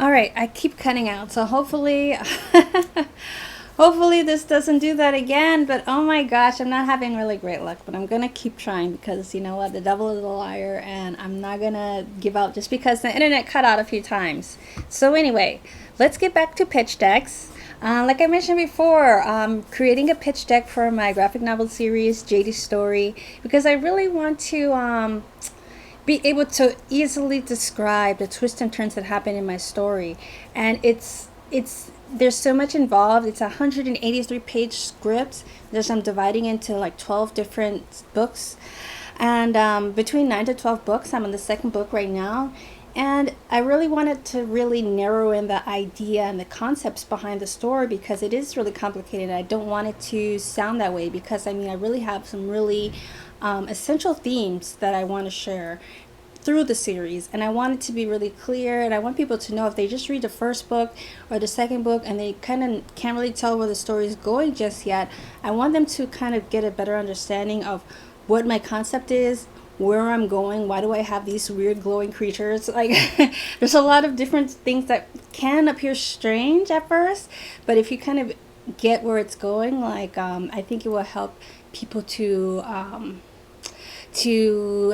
All right, I keep cutting out, so hopefully, hopefully this doesn't do that again. But oh my gosh, I'm not having really great luck. But I'm gonna keep trying because you know what, the devil is a liar, and I'm not gonna give up just because the internet cut out a few times. So anyway, let's get back to pitch decks. Like I mentioned before, creating a pitch deck for my graphic novel series, Jaydi's Story, because I really want to be able to easily describe the twists and turns that happen in my story. And it's there's so much involved. It's a 183 page script. I'm dividing into like 12 different books, and between 9 to 12 books. I'm on the second book right now, and I really wanted to really narrow in the idea and the concepts behind the story because it is really complicated. I don't want it to sound that way because I mean I really have some really essential themes that I want to share through the series, and I want it to be really clear, and I want people to know if they just read the first book or the second book and they kind of can't really tell where the story is going just yet, I want them to kind of get a better understanding of what my concept is, where I'm going, why do I have these weird glowing creatures, like there's a lot of different things that can appear strange at first, but if you kind of get where it's going, like I think it will help people to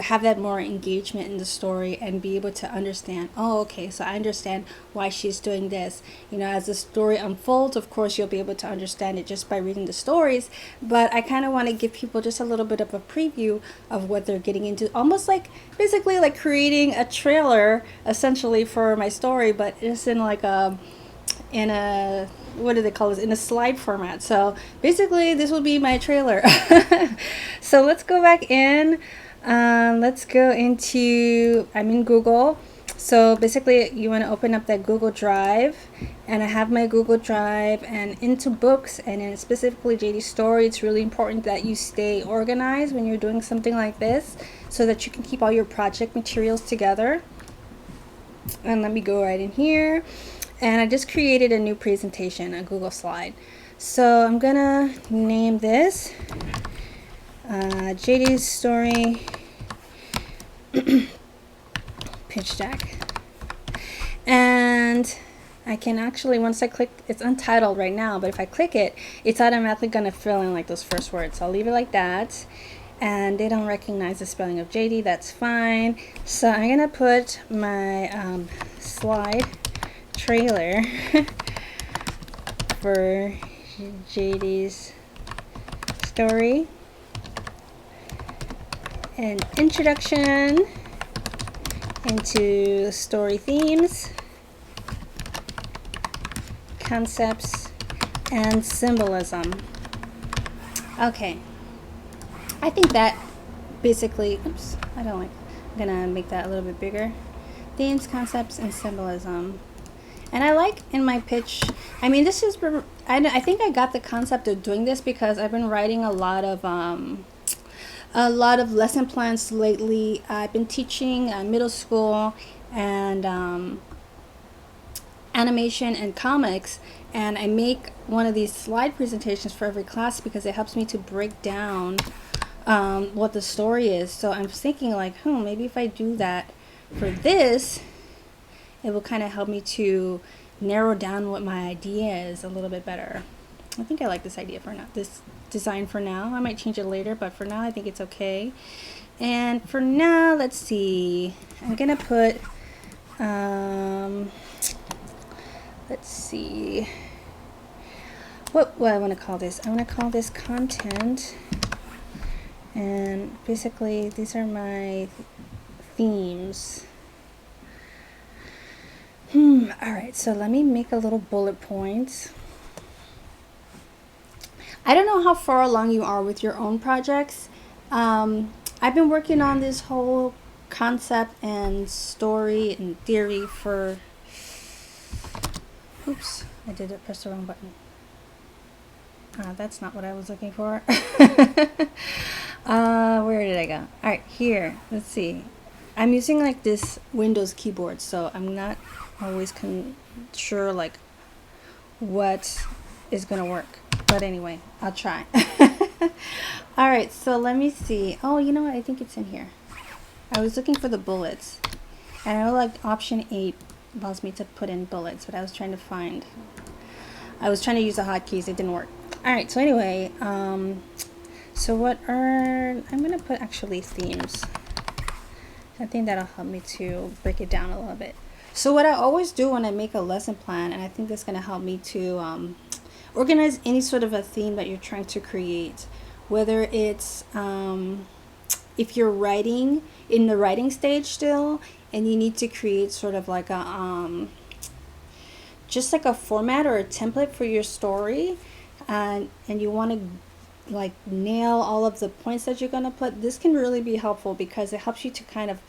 have that more engagement in the story and be able to understand, oh okay, so I understand why she's doing this. You know, as the story unfolds, of course you'll be able to understand it just by reading the stories, but I kind of want to give people just a little bit of a preview of what they're getting into, almost like basically like creating a trailer essentially for my story, but it's in like in a what do they call this, in a slide format. So basically this will be my trailer. So let's go back in. Let's go into, I'm in Google. So basically you want to open up that Google Drive, and I have my Google Drive, and into books, and in specifically Jaydi's Story. It's really important that you stay organized when you're doing something like this so that you can keep all your project materials together. And let me go right in here. And I just created a new presentation, a Google slide. So I'm gonna name this Jaydi's Story pitch deck. And I can actually, once I click, it's untitled right now, but if I click it, it's automatically gonna fill in like those first words. So I'll leave it like that. And they don't recognize the spelling of Jaydi, that's fine. So I'm gonna put my slide trailer for Jaydi's Story, an introduction into story themes, concepts, and symbolism. Okay, I think that basically, oops, I don't like, I'm gonna make that a little bit bigger. Themes, concepts, and symbolism. And I like in my pitch, I mean, this is, I think I got the concept of doing this because I've been writing a lot of lesson plans lately. I've been teaching middle school and animation and comics, and I make one of these slide presentations for every class because it helps me to break down what the story is. So I'm thinking like, maybe if I do that for this, it will kind of help me to narrow down what my idea is a little bit better. I think I like this idea for now, this design for now. I might change it later, but for now I think it's okay. And for now, let's see, I'm gonna put let's see what I want to call this. I want to call this content, and basically these are my themes. Alright, so let me make a little bullet points. I don't know how far along you are with your own projects. I've been working on this whole concept and story and theory for, oops, I did press the wrong button. That's not what I was looking for. Where did I go? Alright, here, let's see. I'm using like this Windows keyboard, so I'm not always sure like what is gonna work, but anyway, I'll try. All right, so let me see. Oh, you know what, I think it's in here. I was looking for the bullets, and I like option 8, allows me to put in bullets, but I was trying to use the hotkeys, it didn't work. All right, so anyway, so I'm gonna put actually themes. I think that'll help me to break it down a little bit. So what I always do when I make a lesson plan, and I think that's gonna help me to organize any sort of a theme that you're trying to create, whether it's if you're writing in the writing stage still and you need to create sort of like a just like a format or a template for your story, and you want to like nail all of the points that you're going to put, this can really be helpful because it helps you to kind of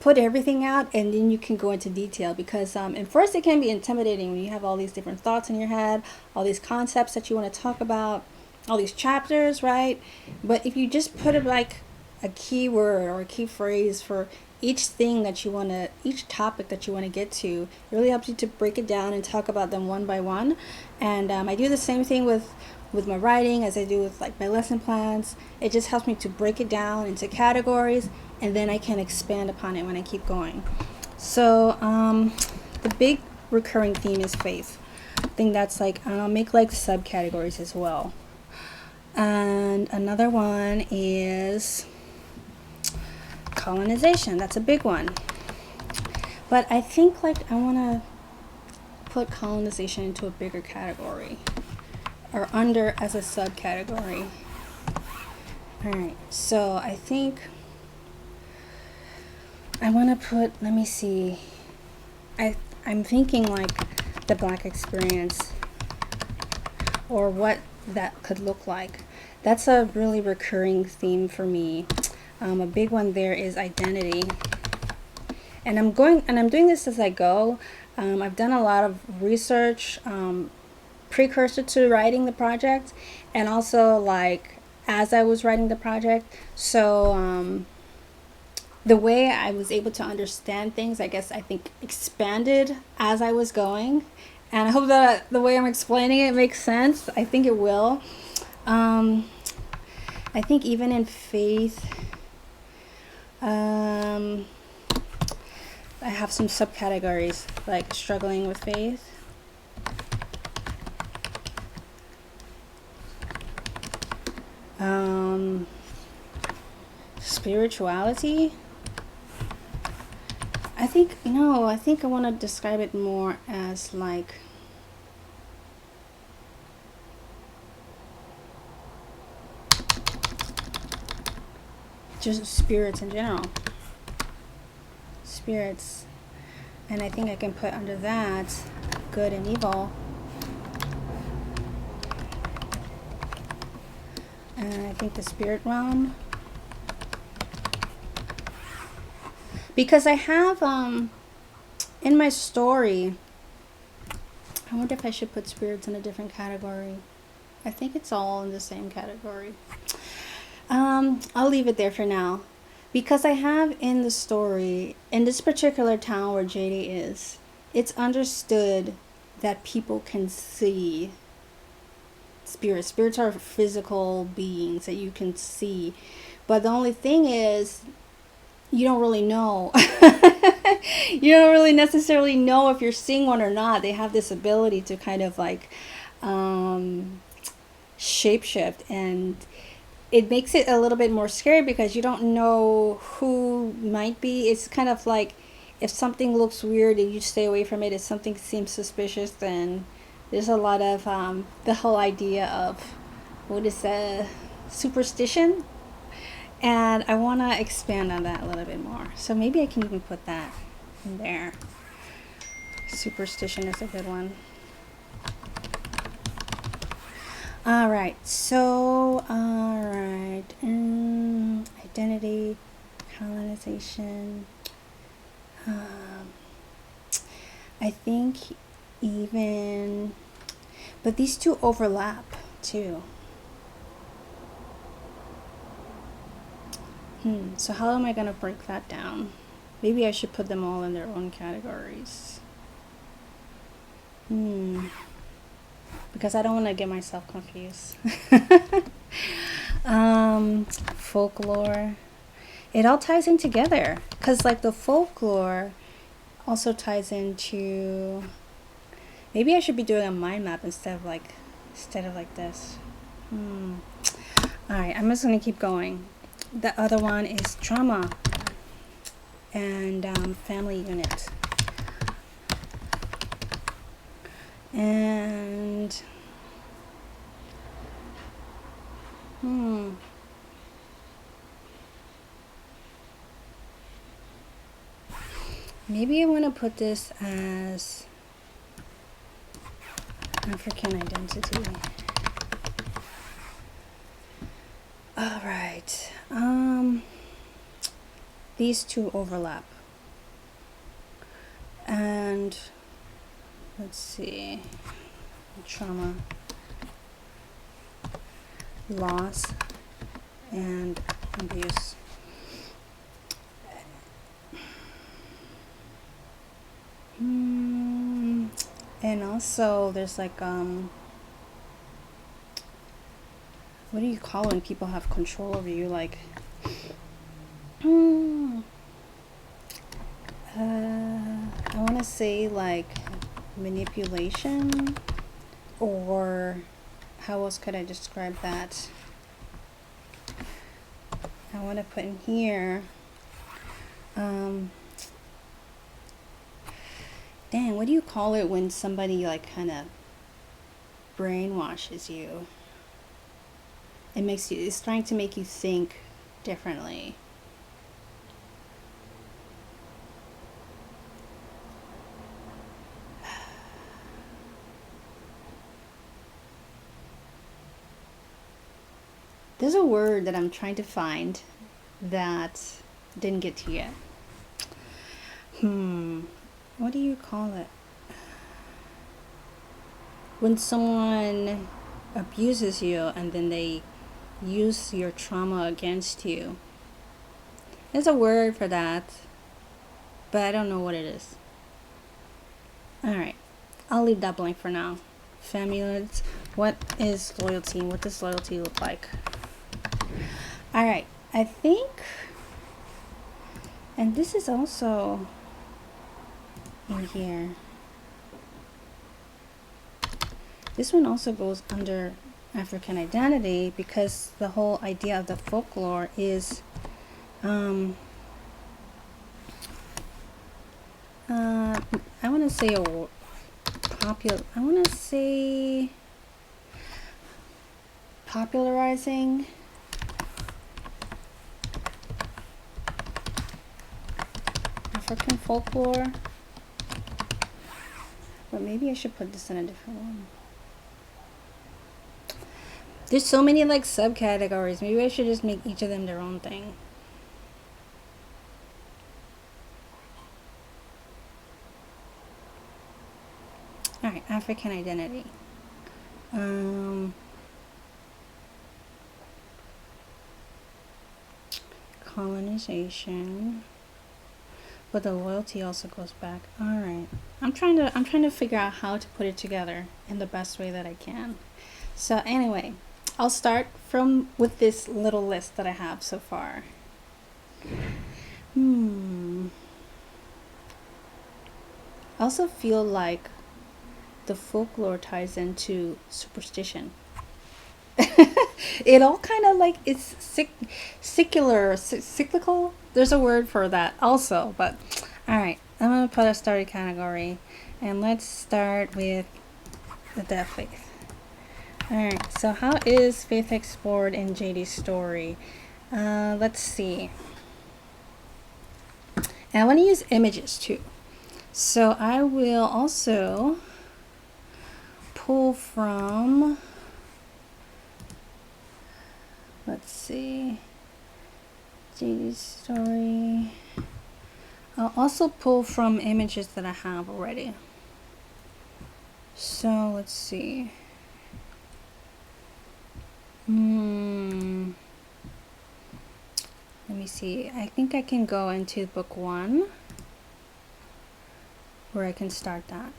put everything out, and then you can go into detail, because at first it can be intimidating when you have all these different thoughts in your head, all these concepts that you want to talk about, all these chapters, right? But if you just put it like a keyword or a key phrase for each thing that you want to, each topic that you want to get to, it really helps you to break it down and talk about them one by one. And I do the same thing with my writing as I do with like my lesson plans. It just helps me to break it down into categories, and then I can expand upon it when I keep going. So the big recurring theme is faith. I think that's like, I'll make like subcategories as well. And another one is colonization. That's a big one. But I think like I want to put colonization into a bigger category, or under as a subcategory. Alright, so I think I want to put, let me see, I'm thinking like the Black experience, or what that could look like. That's a really recurring theme for me. A big one there is identity, and I'm doing this as I go. I've done a lot of research precursor to writing the project, and also like as I was writing the project. So the way I was able to understand things, I guess I think expanded as I was going, and I hope that the way I'm explaining it makes sense. I think it will. I think even in faith, I have some subcategories like struggling with faith, spirituality. I think I want to describe it more as like just spirits in general. Spirits. And I think I can put under that good and evil. And I think the spirit realm. Because I have in my story, I wonder if I should put spirits in a different category. I think it's all in the same category. I'll leave it there for now, because I have in the story, in this particular town where Jaydi is, it's understood that people can see spirits. Spirits are physical beings that you can see, but the only thing is, you don't really know. You don't really necessarily know if you're seeing one or not. They have this ability to kind of like shapeshift, and it makes it a little bit more scary because you don't know who might be. It's kind of like if something looks weird and you stay away from it, if something seems suspicious, then there's a lot of the whole idea of what is superstition. And I want to expand on that a little bit more. So maybe I can even put that in there. Superstition is a good one. Alright, so, identity, colonization. I think even, but these two overlap too. So how am I going to break that down? Maybe I should put them all in their own categories. Because I don't want to get myself confused. Folklore. It all ties in together. Because like the folklore, also ties into, maybe I should be doing a mind map instead of like this. All right, I'm just gonna keep going. The other one is trauma and family unit. And maybe I want to put this as African identity. All right. These two overlap. And let's see. Trauma, loss, and abuse. And also there's like what do you call when people have control over you, like I want to say like manipulation, or how else could I describe that? I want to put in here dang, what do you call it when somebody like kind of brainwashes you? It's trying to make you think differently. There's a word that I'm trying to find that didn't get to yet. What do you call it? When someone abuses you and then they use your trauma against you. There's a word for that, but I don't know what it is. Alright, I'll leave that blank for now. Family units. What is loyalty? What does loyalty look like? Alright, I think, and this is also in here. This one also goes under African identity because the whole idea of the folklore is I want to say popularizing African folklore, but maybe I should put this in a different one. There's so many like subcategories. Maybe I should just make each of them their own thing. Alright, African identity. Colonization. But the loyalty also goes back. Alright. I'm trying to figure out how to put it together in the best way that I can. So anyway, I'll start with this little list that I have so far. I also feel like the folklore ties into superstition. It all kind of like it's cyclical. There's a word for that also, but all right, I'm gonna put a starting category, and let's start with the deaf faith. All right, so how is faith explored in Jaydi's story? Let's see. And I want to use images too. So I will also pull from, let's see, Jaydi's story. I'll also pull from images that I have already. So let's see. Let me see. I think I can go into book 1 where I can start that.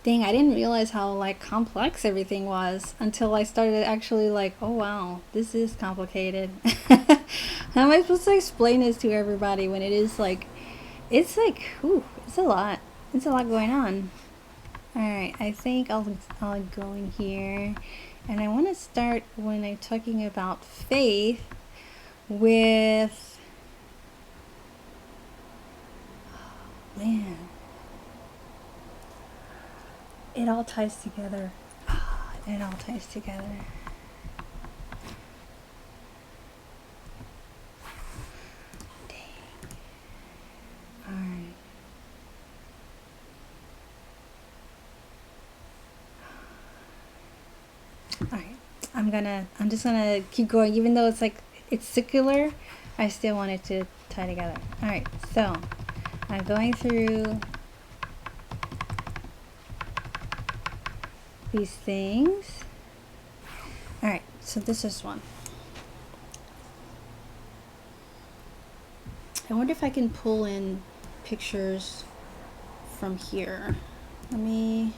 Dang, I didn't realize how like complex everything was until I started actually like, oh wow, this is complicated. How am I supposed to explain this to everybody when it is like, it's like, whew, it's a lot. It's a lot going on. Alright, I think I'll go in here, and I want to start when I'm talking about faith with, man, it all ties together. It all ties together. Dang. Alright. Alright. I'm just gonna keep going, even though it's like, it's circular, I still want it to tie together. Alright, so I'm going through these things. Alright, so this is one. I wonder if I can pull in pictures from here. Let me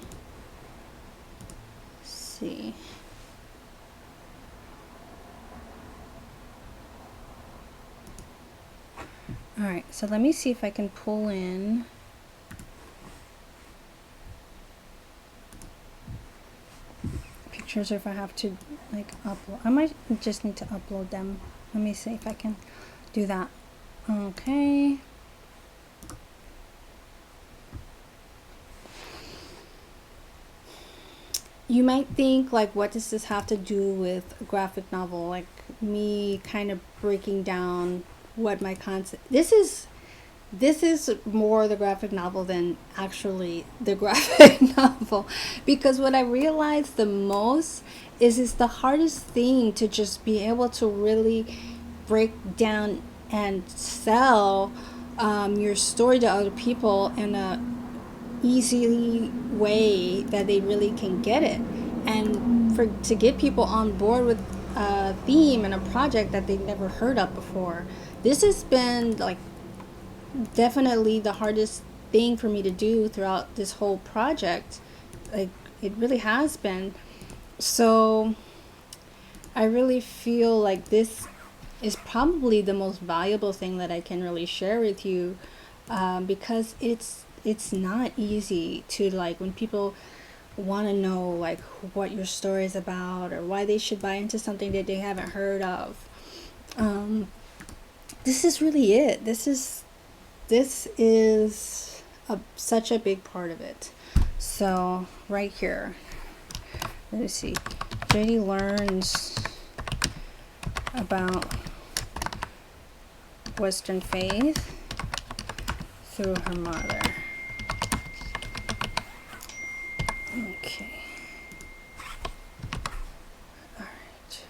see. Alright, so let me see if I can pull in pictures, or if I have to like upload. I might just need to upload them. Let me see if I can do that. Okay. You might think like, what does this have to do with a graphic novel? Like me kind of breaking down what my concept. This is more the graphic novel than actually the graphic novel, because what I realized the most is it's the hardest thing to just be able to really break down and sell your story to other people in a easy way that they really can get it, and to get people on board with a theme and a project that they've never heard of before. This has been like definitely the hardest thing for me to do throughout this whole project. Like, it really has been. So I really feel like this is probably the most valuable thing that I can really share with you, because it's not easy to, like, when people want to know like what your story is about or why they should buy into something that they haven't heard of. This is really it. This is such a big part of it. So right here, let me see. Jaydi learns about Western faith through her mother. Okay. All right.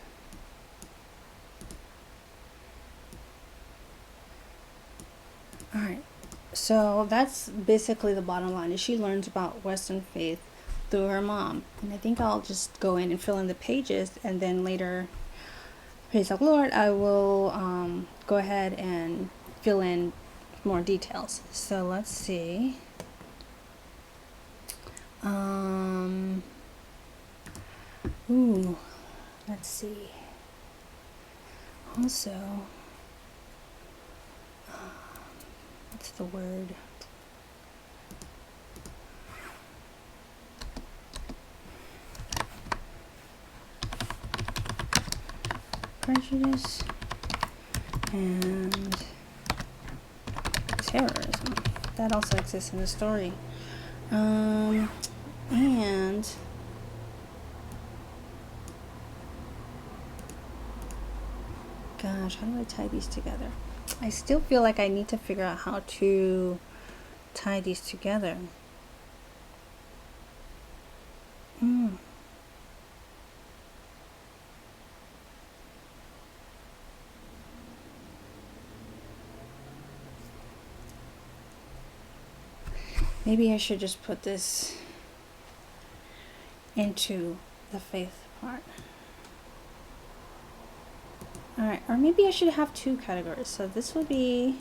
All right. So that's basically the bottom line, is she learns about Western faith through her mom. And I think I'll just go in and fill in the pages, and then later, praise the Lord, I will go ahead and fill in more details. So let's see. Let's see. Also, what's the word? Prejudice and terrorism. That also exists in the story. And gosh, how do I tie these together? I still feel like I need to figure out how to tie these together. Maybe I should just put this into the faith part. Alright, or maybe I should have two categories. So this would be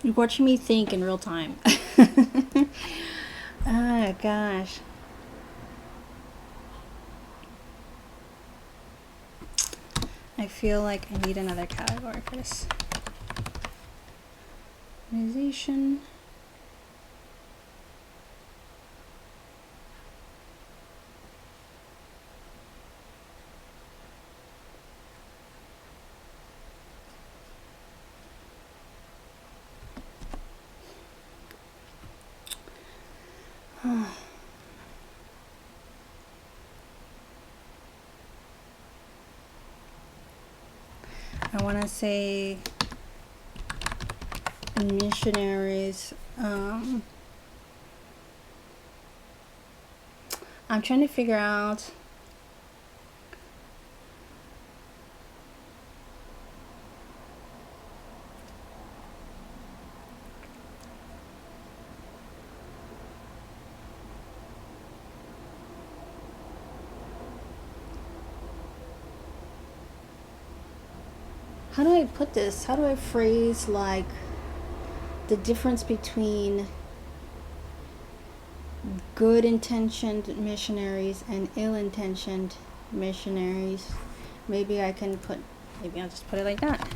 You're watching me think in real time. Oh gosh. I feel like I need another category for this. Organization. I want to say missionaries. I'm trying to figure out how do I put this? How do I phrase like the difference between good intentioned missionaries and ill intentioned missionaries? Maybe I'll just put it like that.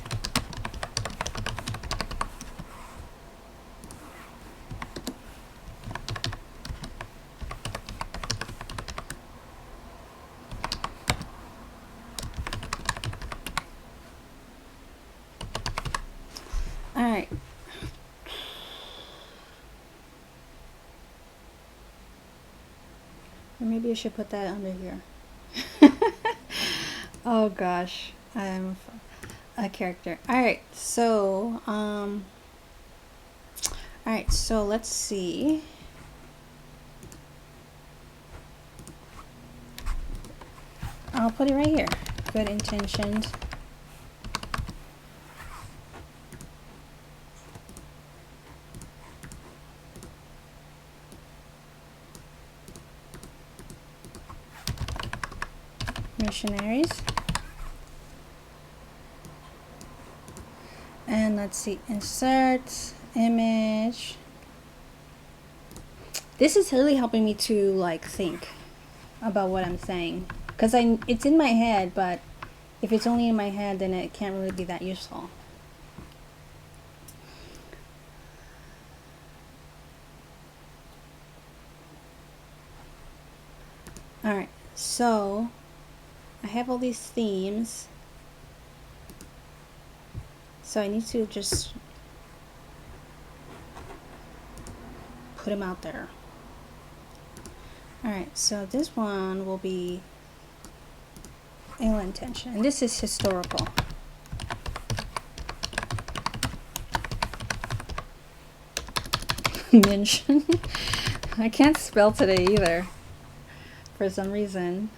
All right. Or maybe I should put that under here. Oh gosh, I'm a character. All right, so let's see. I'll put it right here. Good intentioned. Missionaries. And let's see, insert image. This is really helping me to like think about what I'm saying, because it's in my head, but if it's only in my head, then it can't really be that useful. All right, so I have all these themes, so I need to just put them out there. All right, so this one will be ill intention, and this is historical. Mention. I can't spell today either, for some reason.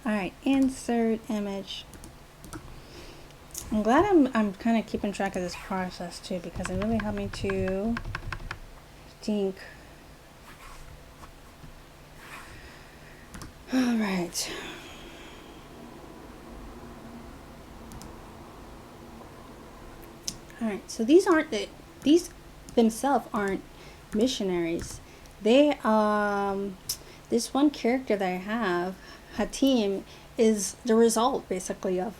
All right, insert image. I'm glad I'm kind of keeping track of this process too, because it really helped me to think. All right. All right, so these themselves aren't missionaries. They this one character that I have, Hatim, is the result basically of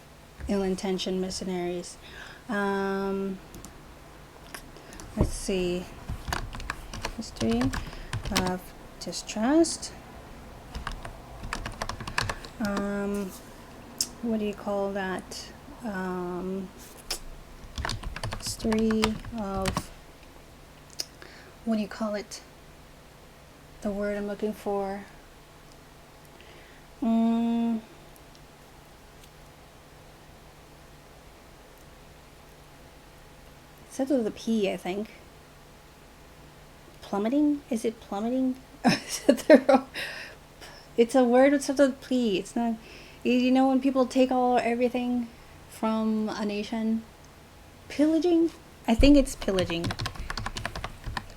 ill-intentioned missionaries. Let's see, history of distrust. What do you call that? History of, what do you call it? The word I'm looking for. It starts with a P, I think. Plummeting? Is it plummeting? It's a word with such a P. It's not. You know when people take everything from a nation? Pillaging? I think it's pillaging.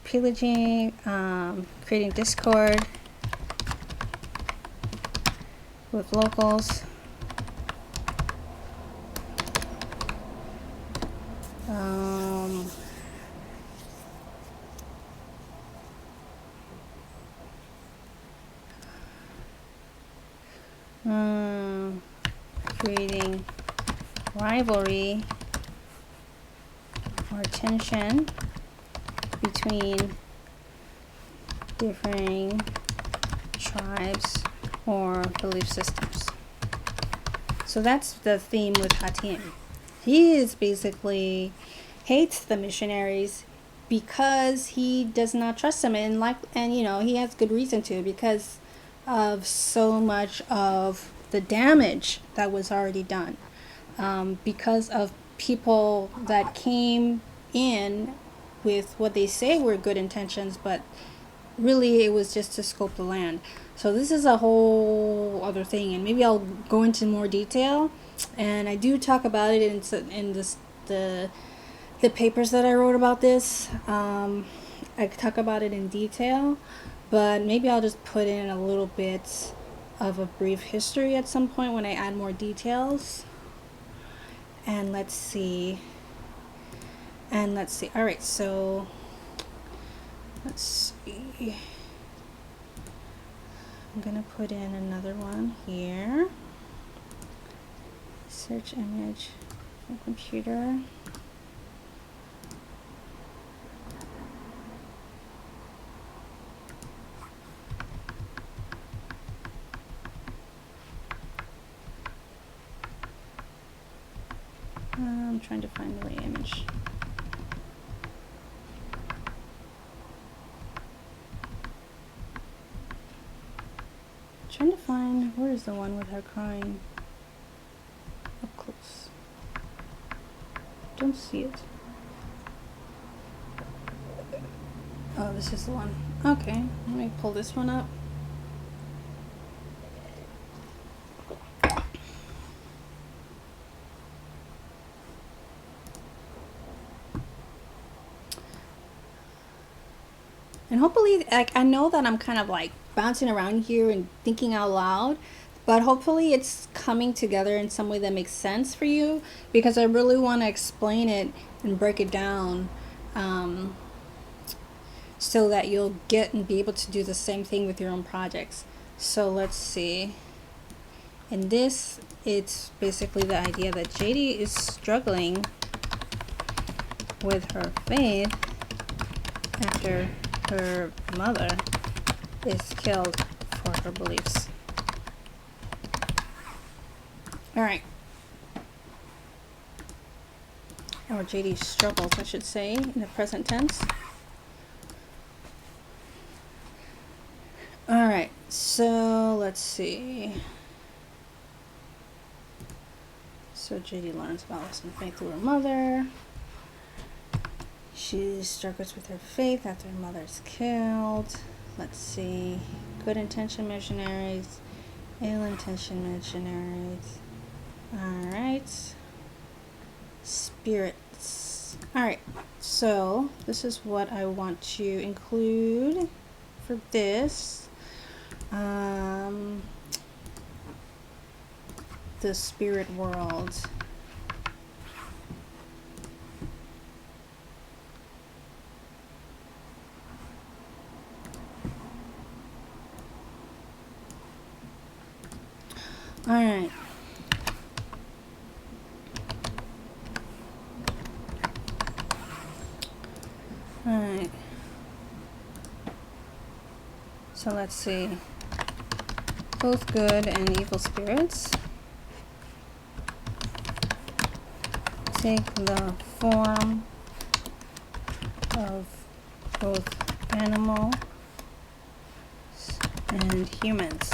Pillaging, creating discord with locals. creating rivalry or tension between differing tribes or belief systems. So that's the theme with Hatim. He is basically hates the missionaries because he does not trust them, and you know, he has good reason to, because of so much of the damage that was already done, because of people that came in with what they say were good intentions, but really it was just to scope the land. So this is a whole other thing, and maybe I'll go into more detail. And I do talk about it in the papers that I wrote about this. I talk about it in detail, but maybe I'll just put in a little bit of a brief history at some point when I add more details. And let's see. All right, so let's see. I'm gonna put in another one here. Search image from computer. I'm trying to find the right image. Trying to find, where is the one with her crying up close? Don't see it. Oh, this is the one. Okay, let me pull this one up. And hopefully, like, I know that I'm kind of like bouncing around here and thinking out loud, but hopefully it's coming together in some way that makes sense for you, because I really want to explain it and break it down, so that you'll get and be able to do the same thing with your own projects. So let's see. In this, it's basically the idea that Jaydi is struggling with her faith after her mother is killed for her beliefs. Alright. Or Jaydi struggles, I should say, in the present tense. Alright, so let's see. So Jaydi learns about lesson faith through her mother. She struggles with her faith after her mother is killed. Let's see. Good intention missionaries. Ill intention missionaries. Alright. Spirits. Alright. So this is what I want to include for this. The spirit world. Alright. Alright. So let's see. Both good and evil spirits take the form of both animals and humans.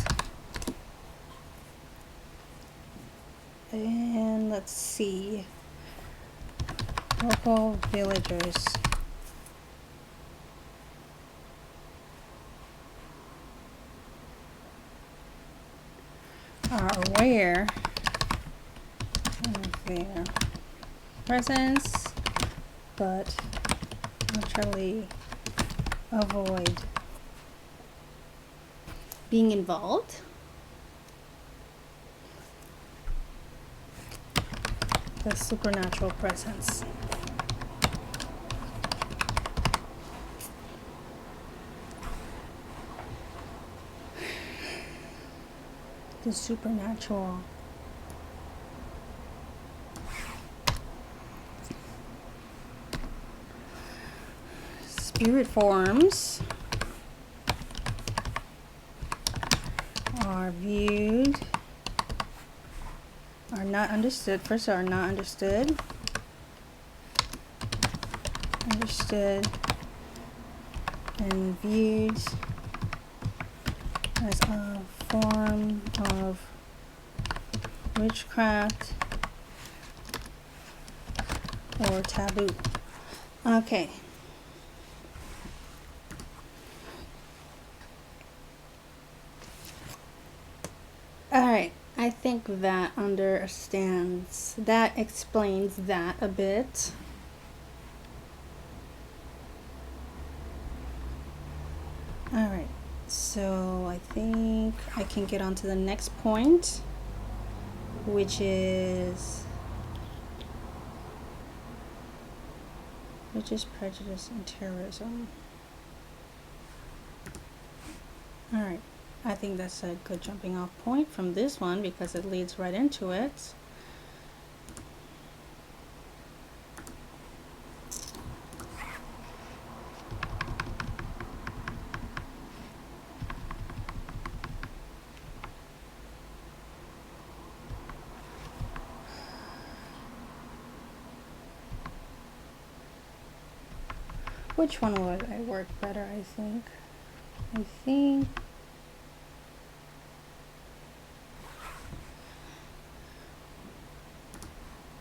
And let's see. Local villagers are aware of their presence, but naturally avoid being involved. The supernatural presence. the supernatural. Spirit forms are viewed, are not understood. First, are not understood. Understood and viewed as a form of witchcraft or taboo. Okay. Alright, I think that understands, that explains that a bit. Alright, so I think I can get on to the next point, which is prejudice and terrorism. Alright, I think that's a good jumping off point from this one because it leads right into it. Which one would I work better, I think?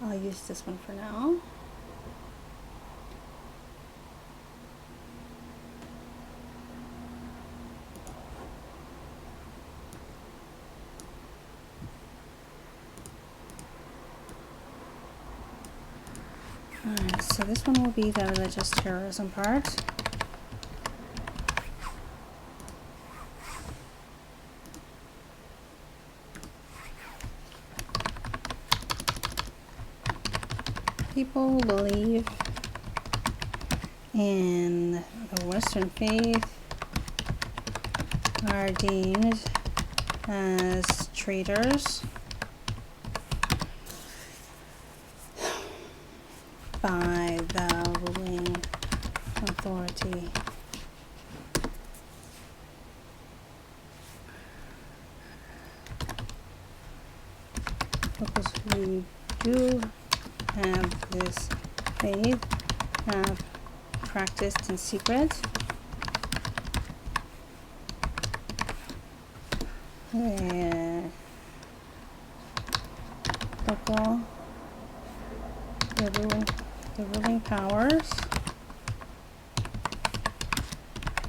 I'll use this one for now. Alright, so this one will be the religious terrorism part. People who believe in the Western faith are deemed as traitors by the ruling authority. Those who do have this faith have practiced in secret. The ruling powers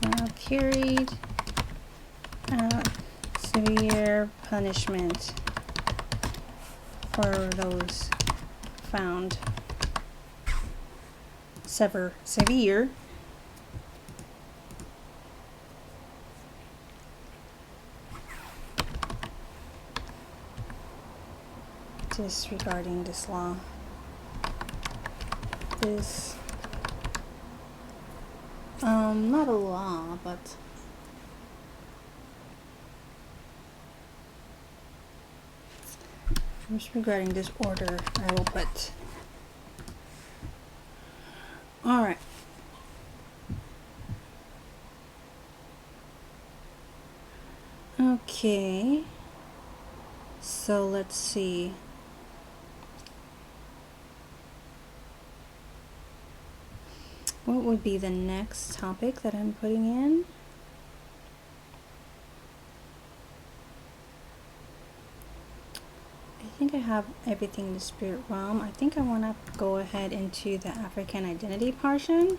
have carried out severe punishment for those found severe disregarding this law. This not a law, but disregarding this order, I will put. Alright. Okay. So let's see. What would be the next topic that I'm putting in? I think I have everything in the spirit realm. I think I want to go ahead into the African identity portion.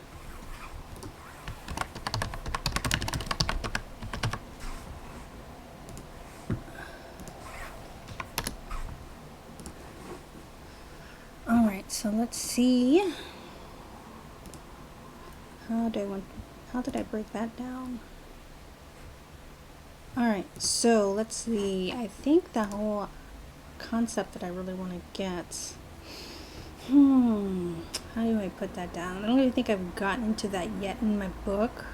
Alright, so let's see. How did I break that down? Alright, so let's see. I think the whole concept that I really want to get. How do I put that down? I don't really think I've gotten into that yet in my book.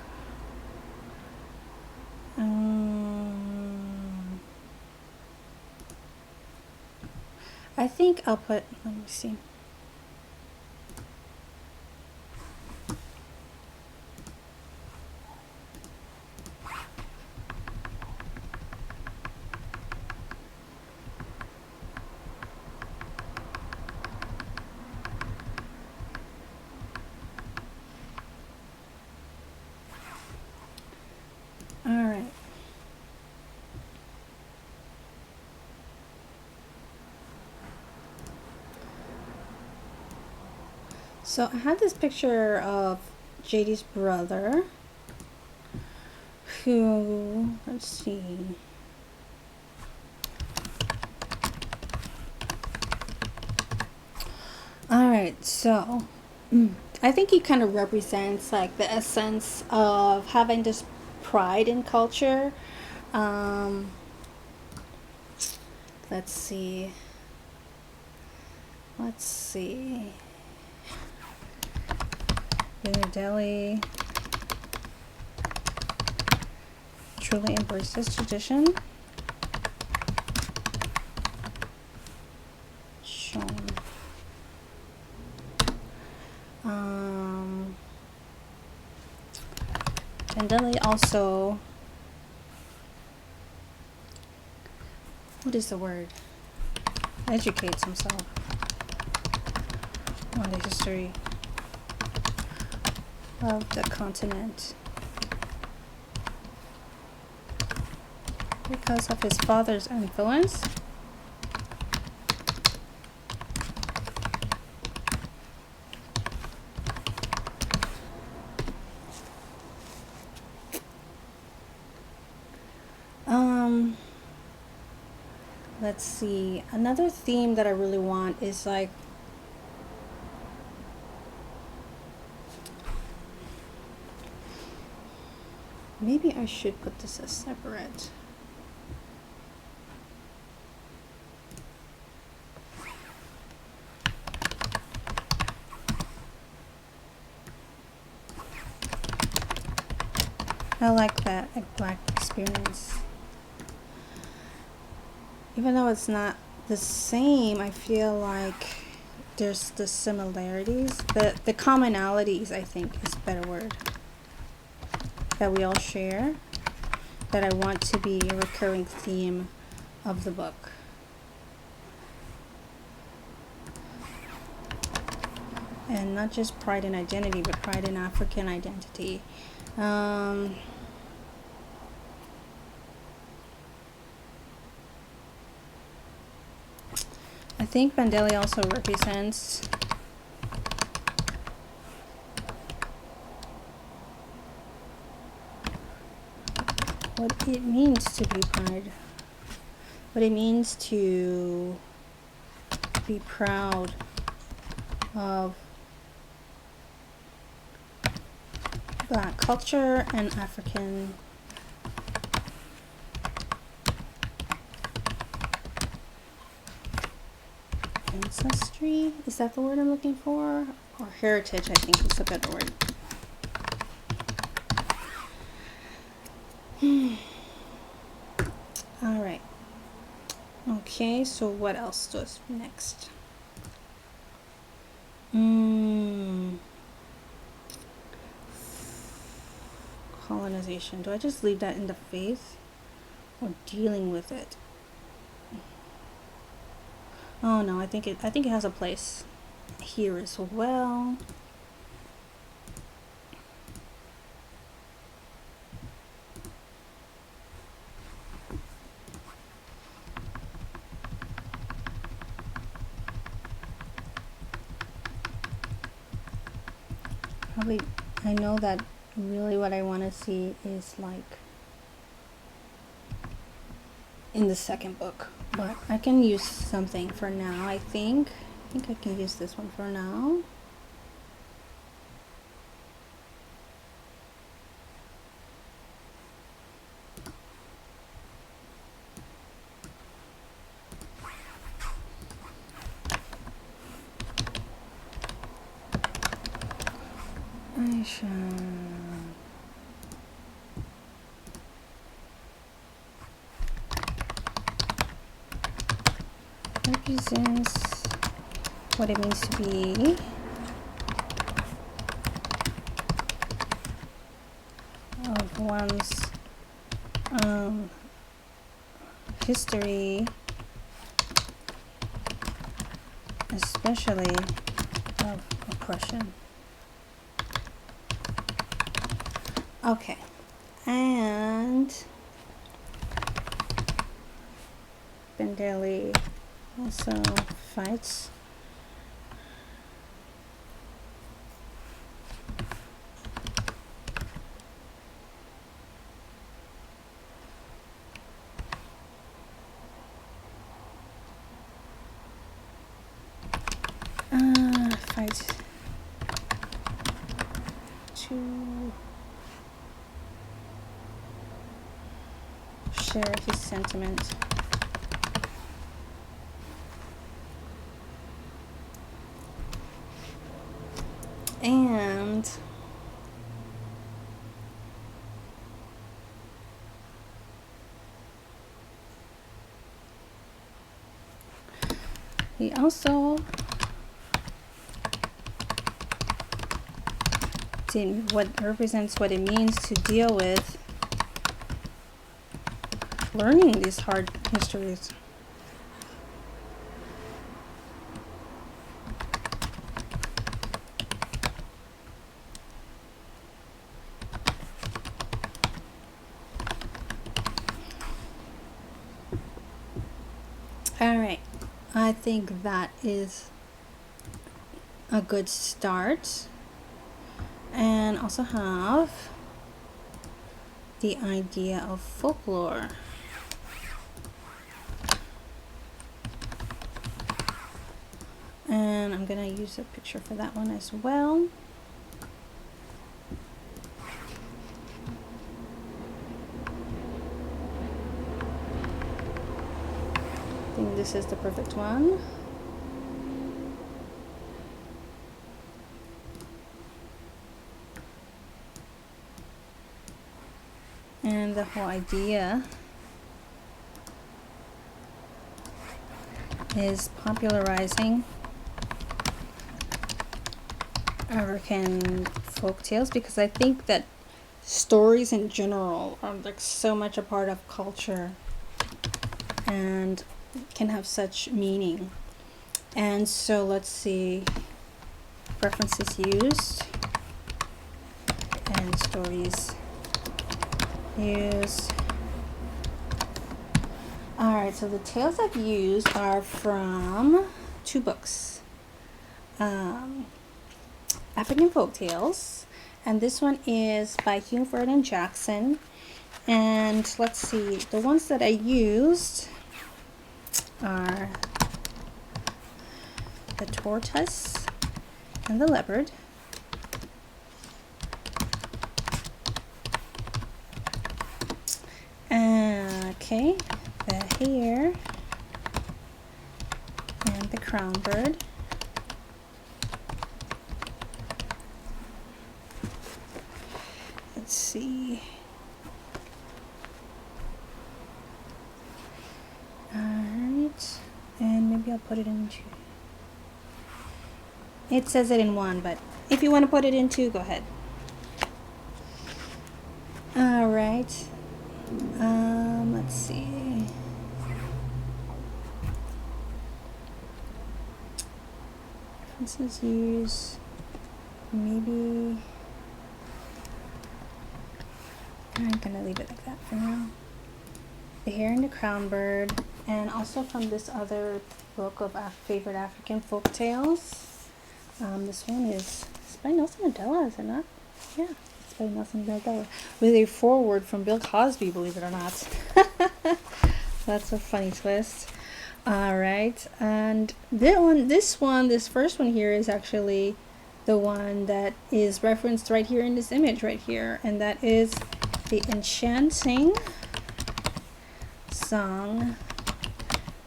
I think I'll put, let me see. All right. So I had this picture of Jaydi's brother, who, let's see. All right, so I think he kind of represents like the essence of having this pride in culture. Um, let's see. Let's see. Delhi truly embraces tradition. Shown. And Delhi also, what is the word? Educates himself on the history of the continent because of his father's influence. Let's see. Another theme that I really want is like maybe I should put this as separate. I like that Black experience. Even though it's not the same, I feel like there's the similarities, the commonalities, I think is a better word, that we all share, that I want to be a recurring theme of the book. And not just pride in identity, but pride in African identity. I think Bandeli also represents what it means to be pride, what it means to be proud of Black culture and African ancestry. Is that the word I'm looking for? Or heritage, I think is a better word. All right. Okay, so what else does next? Colonization. Do I just leave that in the faith or dealing with it? Oh no, I think it has a place here as well. Probably, I know that really what I want to see is like in the second book, but I can use something for now. I think I can use this one for now. I shall. represents what it means to be of one's history, especially of oppression. Okay, and Bendelli also fights to share his sentiment. And he also did what represents what it means to deal with learning these hard histories. All right, I think that is a good start. And also have the idea of folklore. And I'm gonna use a picture for that one as well. I think this is the perfect one. And the whole idea is popularizing African folk tales, because I think that stories in general are like so much a part of culture and can have such meaning. And so let's see, references used and stories used. Alright, so the tales I've used are from two books, African Folk Tales, and this one is by Hugh Vernon Jackson. And let's see, the ones that I used are the tortoise and the leopard, okay, the hare and the crown bird, let's see, alright, and maybe I'll put it in two. It says it in one, but if you want to put it in two, go ahead. Alright, let's see. References used, maybe I'm gonna leave it like that for now. The Hare and the Crown Bird, and also from this other book of favorite African folk tales. This one is by Nelson Mandela, is it not? Yeah, it's by Nelson Mandela, with a foreword from Bill Cosby, believe it or not. That's a funny twist. All right, and this first one here is actually the one that is referenced right here in this image right here, and that is the enchanting song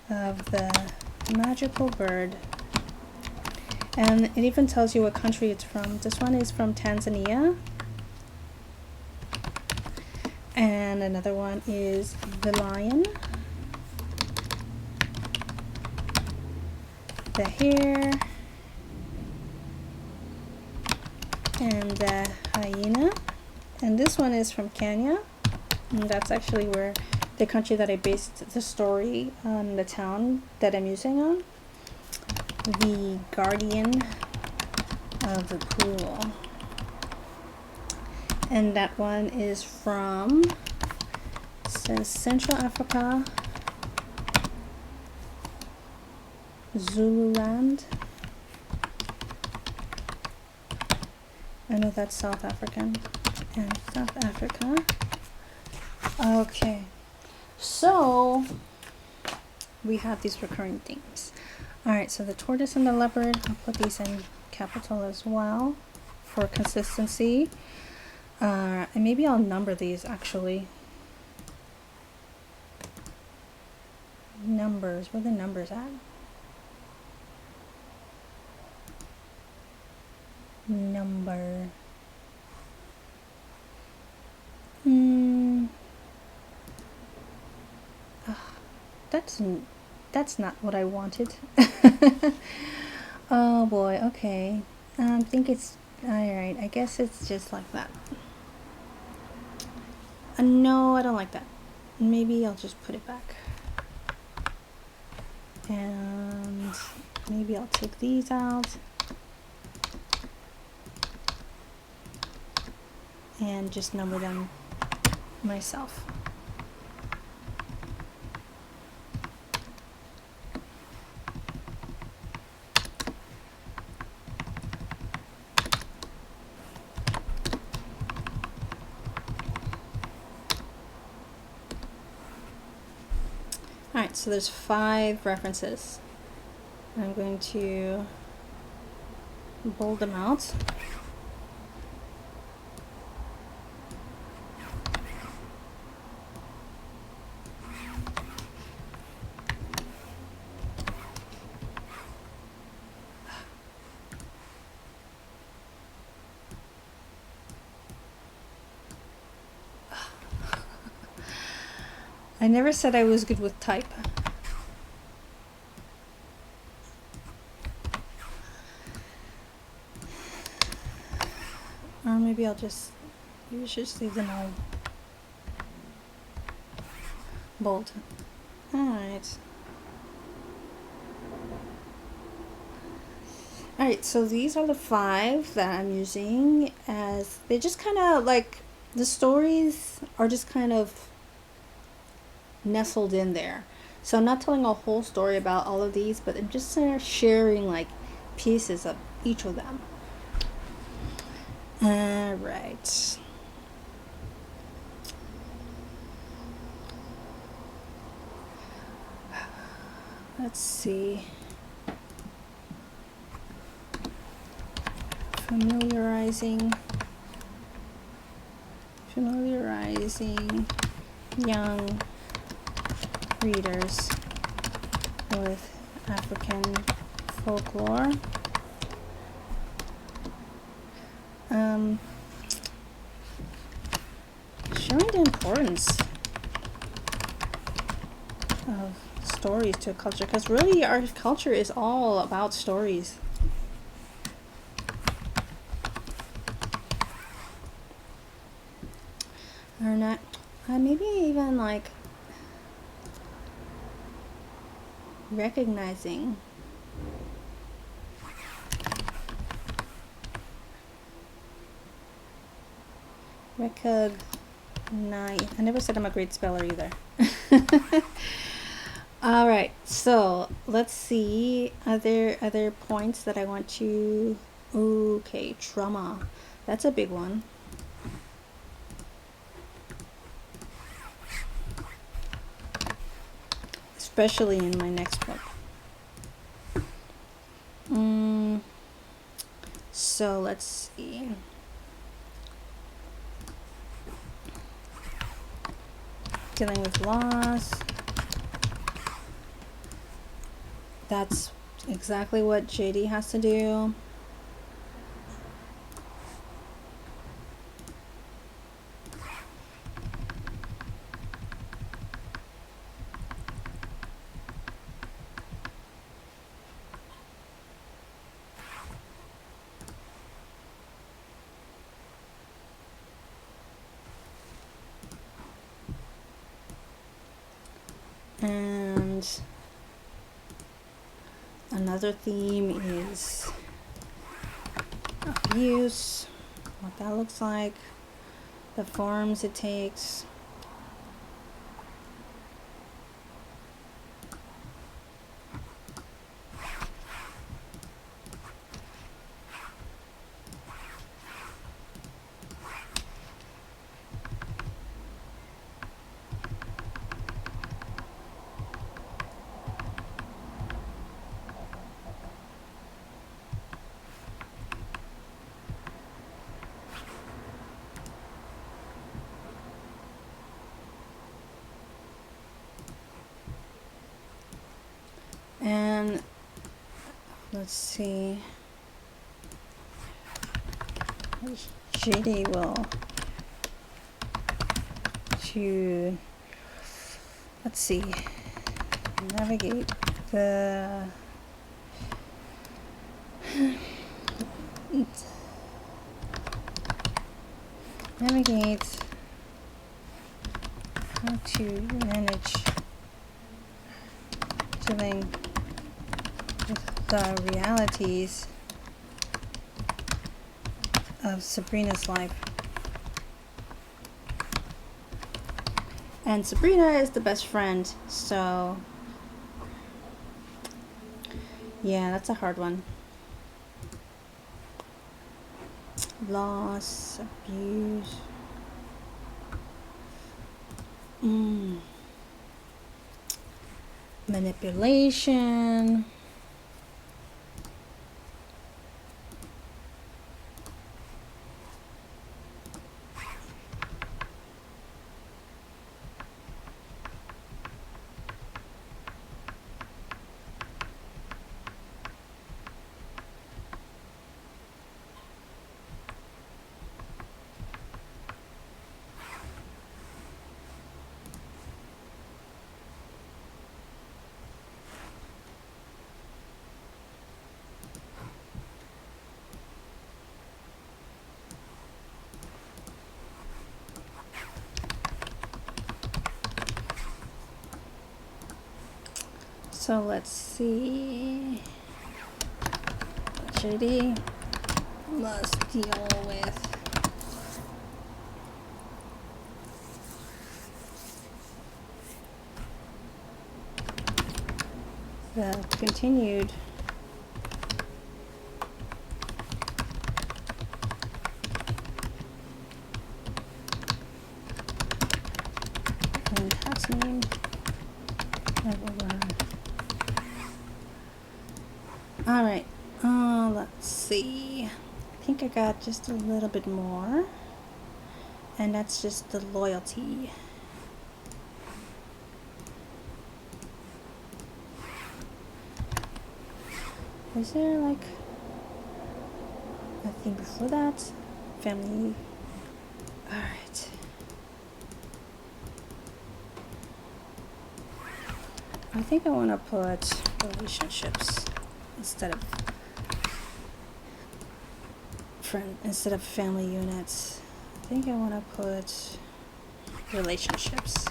of the magical bird. And it even tells you what country it's from. This one is from Tanzania. And another one is The Lion. the hare, and the hyena. And this one is from Kenya, and that's actually where the country that I based the story on, the town that I'm using on. The guardian of the pool. And that one is from, it says Central Africa, Zululand. I know that's South African. And South Africa. Okay. So we have these recurring themes. Alright, so the tortoise and the leopard, I'll put these in capital as well for consistency. And maybe I'll number these actually. Numbers, where are the numbers at? Number. That's not what I wanted. Oh boy, okay. I think it's alright. I guess it's just like that. No, I don't like that. Maybe I'll just put it back. And maybe I'll take these out. And just number them myself. Alright, so there's 5 references. I'm going to bold them out. I never said I was good with type. Or maybe I'll just, you should just leave them all bold. Alright. Alright, so these are the 5 that I'm using as, they just kind of like, the stories are just kind of nestled in there. So I'm not telling a whole story about all of these, but I'm just sharing like pieces of each of them. Alright. Let's see. Familiarizing young readers with African folklore. Showing the importance of stories to a culture, because really our culture is all about stories. Or not, maybe even like recognizing I never said I'm a great speller either. All right, so let's see other points that I want to. Okay, trauma, that's a big one. Especially in my next book. So let's see. Dealing with loss. That's exactly what Jaydi has to do. And another theme is abuse, what that looks like, the forms it takes. And let's see, Jaydi will to, let's see, navigate the navigate how to manage dealing with the realities of Sabrina's life. And Sabrina is the best friend, so yeah, that's a hard one. Loss, abuse, manipulation. So let's see. Jaydi must deal with the continued passing everywhere. All right, let's see. I think I got just a little bit more, and that's just the loyalty. Is there like a thing before that? Family. All right. I think I want to put relationships instead of family units. I think I want to put relationships.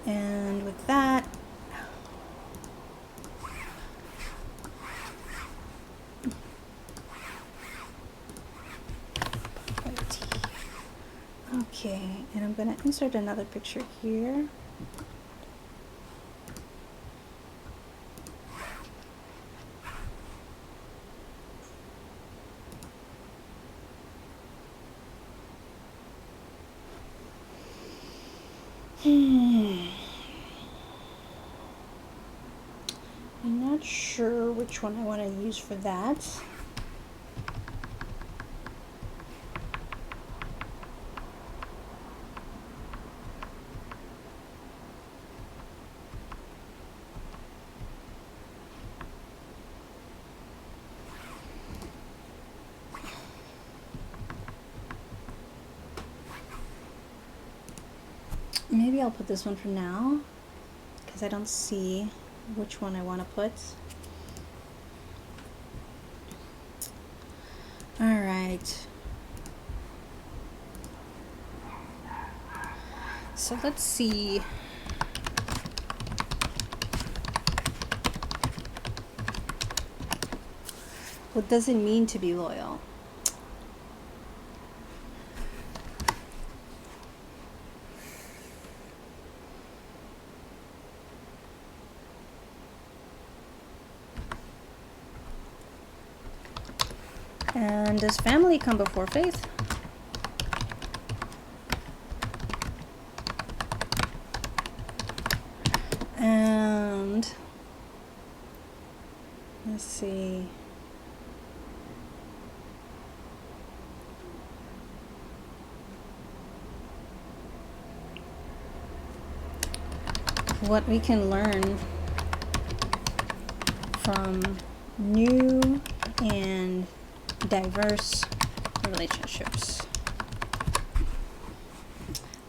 And with that, okay, and I'm going to insert another picture here. I'm not sure which one I want to use for that. Maybe I'll put this one for now, because I don't see which one I want to put. All right. So let's see. What does it mean to be loyal? And does family come before faith? And let's see. What we can learn from new and diverse relationships.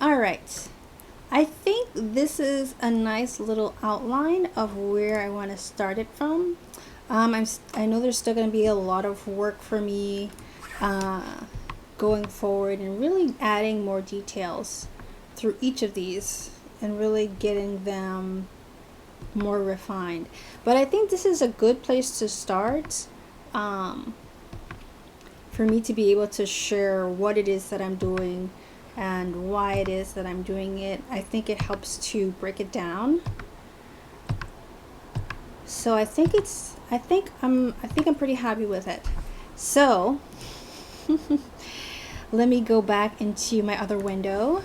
All right. I think this is a nice little outline of where I want to start it from. I know there's still going to be a lot of work for me going forward and really adding more details through each of these and really getting them more refined. But I think this is a good place to start for me to be able to share what it is that I'm doing and why it is that I'm doing it. I think it helps to break it down. So I think I'm pretty happy with it. So let me go back into my other window.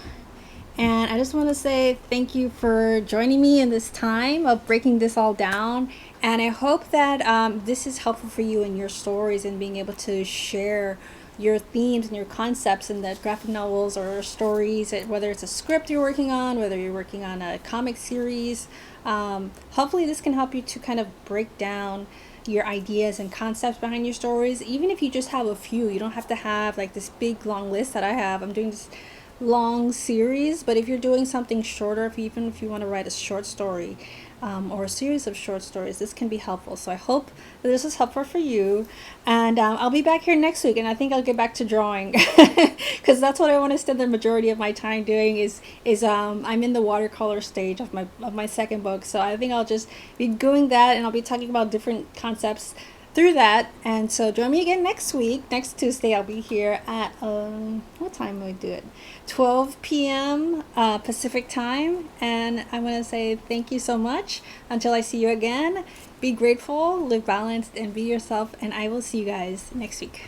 And I just want to say thank you for joining me in this time of breaking this all down. And I hope that this is helpful for you in your stories and being able to share your themes and your concepts in the graphic novels or stories, whether it's a script you're working on, whether you're working on a comic series. Hopefully this can help you to kind of break down your ideas and concepts behind your stories. Even if you just have a few, you don't have to have like this big long list that I have. I'm doing this long series, but if you're doing something shorter, even if you want to write a short story or a series of short stories, this can be helpful. So I hope that this is helpful for you, and I'll be back here next week, and I think I'll get back to drawing because that's what I want to spend the majority of my time doing. Is I'm in the watercolor stage of my second book, so I think I'll just be doing that, and I'll be talking about different concepts through that. And so join me again next week. Next Tuesday I'll be here at what time will we do it? 12 p.m. Pacific time. And I want to say thank you so much. Until I see you again, be grateful, live balanced, and be yourself. And I will see you guys next week.